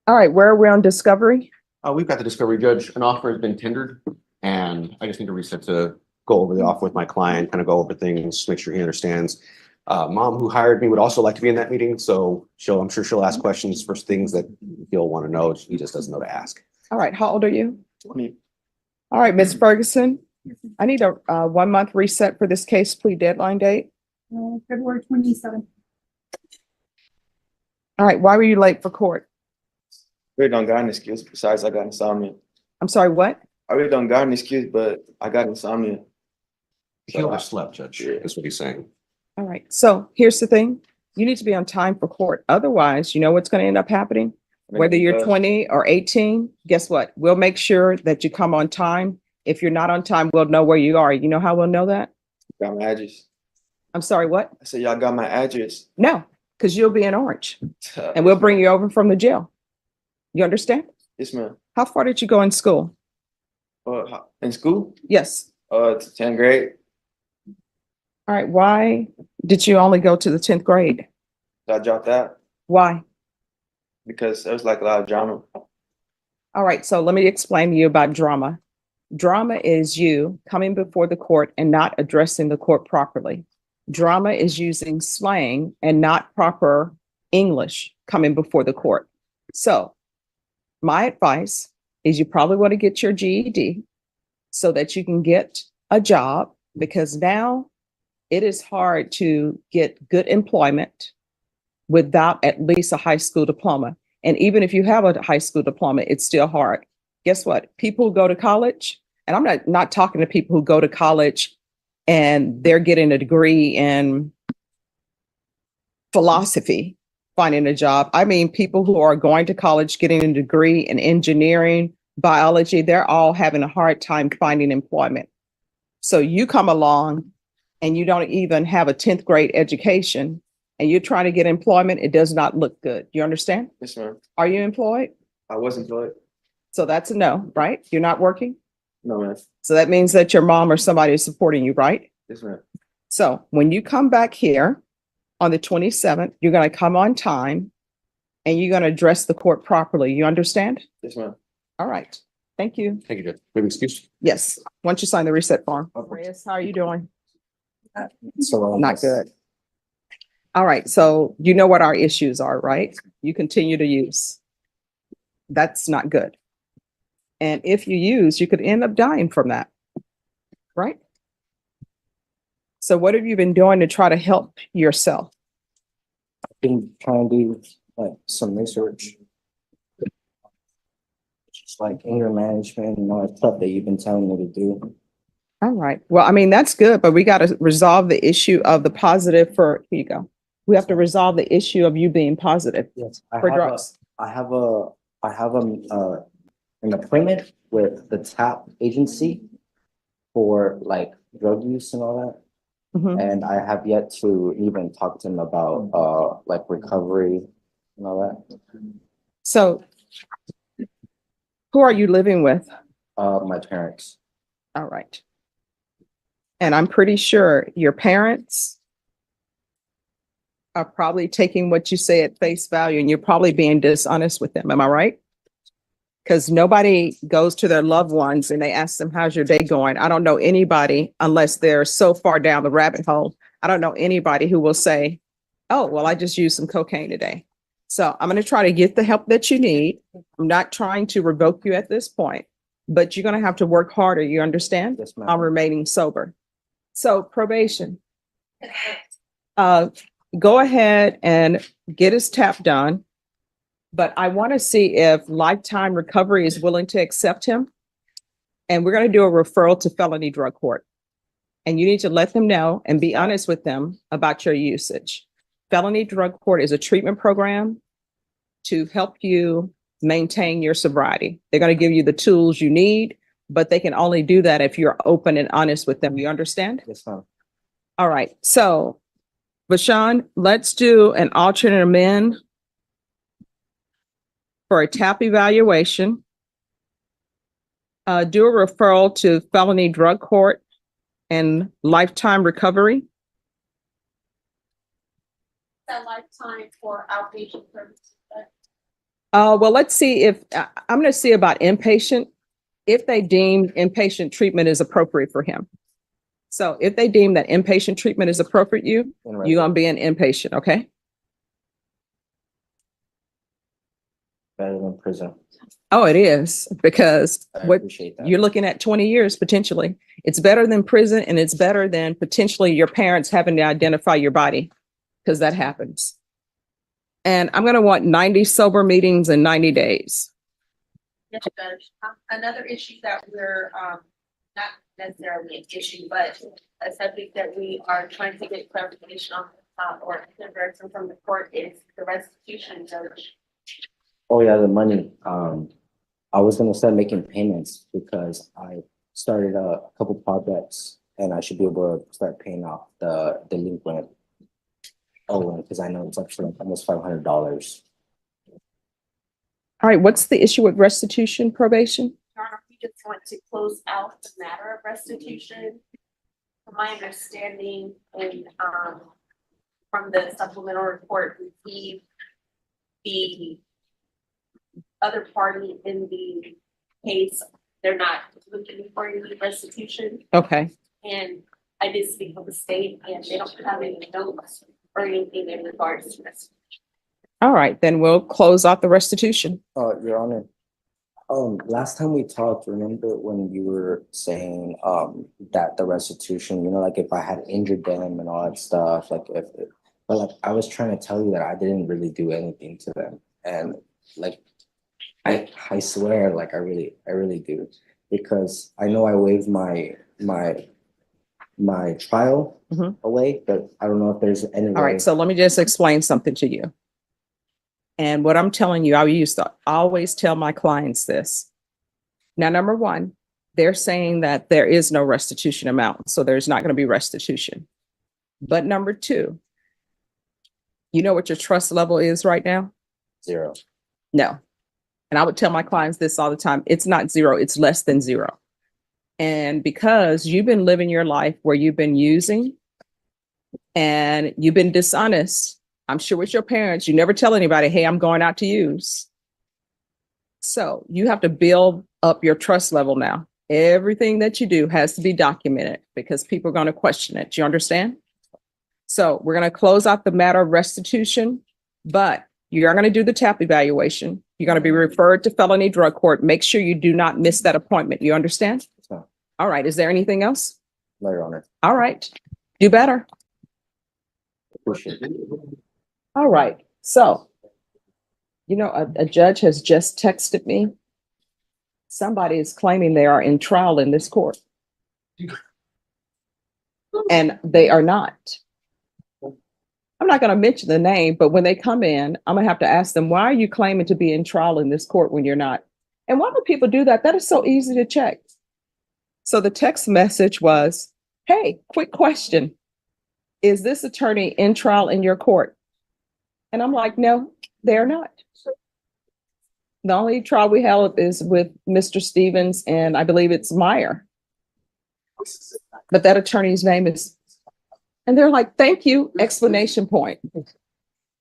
All right, where are we on discovery? We've got the discovery judge. An offer has been tendered, and I just need to reset to go over the offer with my client, kind of go over things, make sure he understands. Mom, who hired me, would also like to be in that meeting, so I'm sure she'll ask questions for things that he'll want to know. He just doesn't know to ask. All right, how old are you? 20. All right, Ms. Ferguson, I need a 1 month reset for this case plea deadline date. February 27th. All right, why were you late for court? I really don't got any excuse besides I got insomnia. I'm sorry, what? I really don't got any excuse, but I got insomnia. He overslept, Judge, is what he's saying. All right, so here's the thing. You need to be on time for court. Otherwise, you know what's going to end up happening? Whether you're 20 or 18, guess what? We'll make sure that you come on time. If you're not on time, we'll know where you are. You know how we'll know that? Got my address. I'm sorry, what? I said, y'all got my address. No, because you'll be in Orange and we'll bring you over from the jail. You understand? Yes, ma'am. How far did you go in school? In school? Yes. To 10th grade. All right, why did you only go to the 10th grade? I dropped out Why? because there was like a lot of drama. All right, so let me explain to you about drama. Drama is you coming before the court and not addressing the court properly. Drama is using slang and not proper English coming before the court. So my advice is you probably want to get your GED so that you can get a job, because now it is hard to get good employment without at least a high school diploma. And even if you have a high school diploma, it's still hard. Guess what? People who go to college, and I'm not talking to people who go to college and they're getting a degree in philosophy, finding a job. I mean, people who are going to college, getting a degree in engineering, biology, they're all having a hard time finding employment. So you come along and you don't even have a 10th grade education and you're trying to get employment, it does not look good. You understand? Yes, ma'am. Are you employed? I was employed. So that's a no, right? You're not working? No, ma'am. So that means that your mom or somebody is supporting you, right? Yes, ma'am. So when you come back here on the 27th, you're going to come on time and you're going to address the court properly. You understand? Yes, ma'am. All right. Thank you. Thank you, Judge. Maybe excuse? Yes. Once you sign the reset form. Reyes, how are you doing? Not good. All right. So you know what our issues are, right? You continue to use. That's not good. And if you use, you could end up dying from that, right? So what have you been doing to try to help yourself? I've been trying to do like some research. Just like anger management and all that stuff that you've been telling me to do. All right. Well, I mean, that's good, but we got to resolve the issue of the positive for, here you go. We have to resolve the issue of you being positive Yes, for drugs. I have an appointment with the TAP agency for like drug use and all that. Mhm. And I have yet to even talk to them about like recovery and all that. So who are you living with? My parents. All right. And I'm pretty sure your parents are probably taking what you say at face value and you're probably being dishonest with them. Am I right? Because nobody goes to their loved ones and they ask them, how's your day going? I don't know anybody, unless they're so far down the rabbit hole. I don't know anybody who will say, oh, well, I just used some cocaine today. So I'm going to try to get the help that you need. I'm not trying to revoke you at this point, but you're going to have to work harder. You understand? Yes, ma'am. On remaining sober. So probation. Go ahead and get his TAP done. But I want to see if Lifetime Recovery is willing to accept him. And we're going to do a referral to felony drug court. And you need to let them know and be honest with them about your usage. Felony drug court is a treatment program to help you maintain your sobriety. They're going to give you the tools you need, but they can only do that if you're open and honest with them. You understand? Yes, ma'am. All right. So, Bashan, let's do an alternate amend for a TAP evaluation. Do a referral to felony drug court and Lifetime Recovery. That Lifetime for outpatient purposes. Well, let's see if, I'm gonna see about inpatient, if they deem inpatient treatment is appropriate for him. So if they deem that inpatient treatment is appropriate, you're gonna be an inpatient, okay? Better than prison. Oh, it is, because I what appreciate that. you're looking at 20 years potentially. It's better than prison, and it's better than potentially your parents having to identify your body, because that happens. And I'm gonna want 90 sober meetings in 90 days. Yes, Judge. Another issue that we're, not necessarily an issue, but a subject that we are trying to get clarification on, or direction from the court is the restitution, Judge. Oh yeah, the money. I was gonna start making payments because I started a couple projects and I should be able to start paying off the delinquent owing because I know it's up to like almost $500. All right, what's the issue with restitution probation? Your Honor, we just want to close out the matter of restitution. From my understanding, and, from the supplemental report received, the other party in the case, they're not looking for any restitution. Okay, And I did speak with the state and they don't have any notes or anything in regards to this. all right, then we'll close out the restitution. Your Honor, last time we talked, remember when you were saying, that the restitution, you know, like if I had injured them and all that stuff, like but like I was trying to tell you that I didn't really do anything to them. And like, I swear, like I really do, because I know I waived my trial Mhm. away, but I don't know if there's any All way. right, so let me just explain something to you. And what I'm telling you, I used to always tell my clients this. Now, number one, they're saying that there is no restitution amount, so there's not going to be restitution. But number two, you know what your trust level is right now? 0. No. And I would tell my clients this all the time. It's not 0, it's less than 0. And because you've been living your life where you've been using and you've been dishonest, I'm sure with your parents, you never tell anybody, hey, I'm going out to use. So you have to build up your trust level now. Everything that you do has to be documented because people are going to question it. Do you understand? So we're going to close out the matter of restitution, but you are going to do the TAP evaluation. You're going to be referred to felony drug court. Make sure you do not miss that appointment. You understand? So, All right. Is there anything else? no, Your Honor. All right. Do better. Appreciate it. All right. So, you know, a judge has just texted me. Somebody is claiming they are in trial in this court. And they are not. I'm not going to mention the name, but when they come in, I'm going to have to ask them, why are you claiming to be in trial in this court when you're not? And why do people do that? That is so easy to check. So the text message was, hey, quick question. Is this attorney in trial in your court? And I'm like, no, they're not. The only trial we have is with Mr. Stevens, and I believe it's Meyer. But that attorney's name is, and they're like, thank you, exclamation point.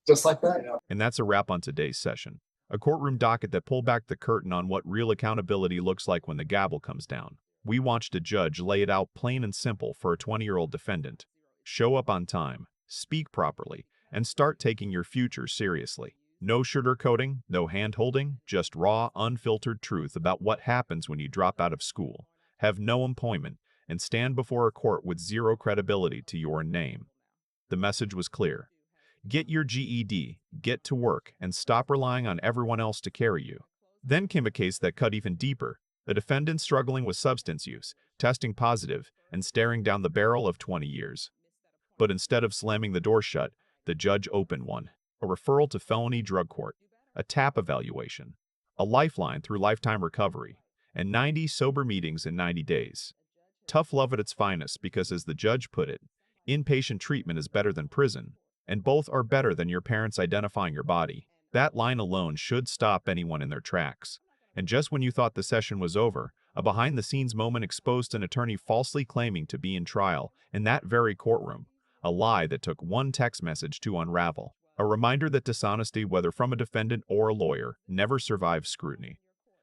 Just like that. And that's a wrap on today's session. A courtroom docket that pulled back the curtain on what real accountability looks like when the gavel comes down. We watched a judge lay it out plain and simple for a 20-year-old defendant. Show up on time, speak properly, and start taking your future seriously. No sugarcoating, no hand-holding, just raw, unfiltered truth about what happens when you drop out of school, have no employment, and stand before a court with zero credibility to your name. The message was clear. Get your GED, get to work, and stop relying on everyone else to carry you. Then came a case that cut even deeper, a defendant struggling with substance use, testing positive, and staring down the barrel of 20 years. But instead of slamming the door shut, the judge opened one, a referral to felony drug court, a TAP evaluation, a lifeline through lifetime recovery, and 90 sober meetings in 90 days. Tough love at its finest because, as the judge put it, inpatient treatment is better than prison, and both are better than your parents identifying your body. That line alone should stop anyone in their tracks. And just when you thought the session was over, a behind-the-scenes moment exposed an attorney falsely claiming to be in trial in that very courtroom, a lie that took one text message to unravel. A reminder that dishonesty, whether from a defendant or a lawyer, never survives scrutiny.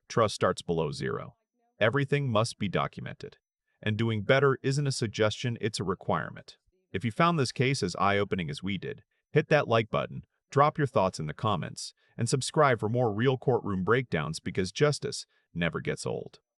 Trust starts below zero. Everything must be documented. And doing better isn't a suggestion, it's a requirement. If you found this case as eye-opening as we did, hit that like button, drop your thoughts in the comments, and subscribe for more real courtroom breakdowns because justice never gets old.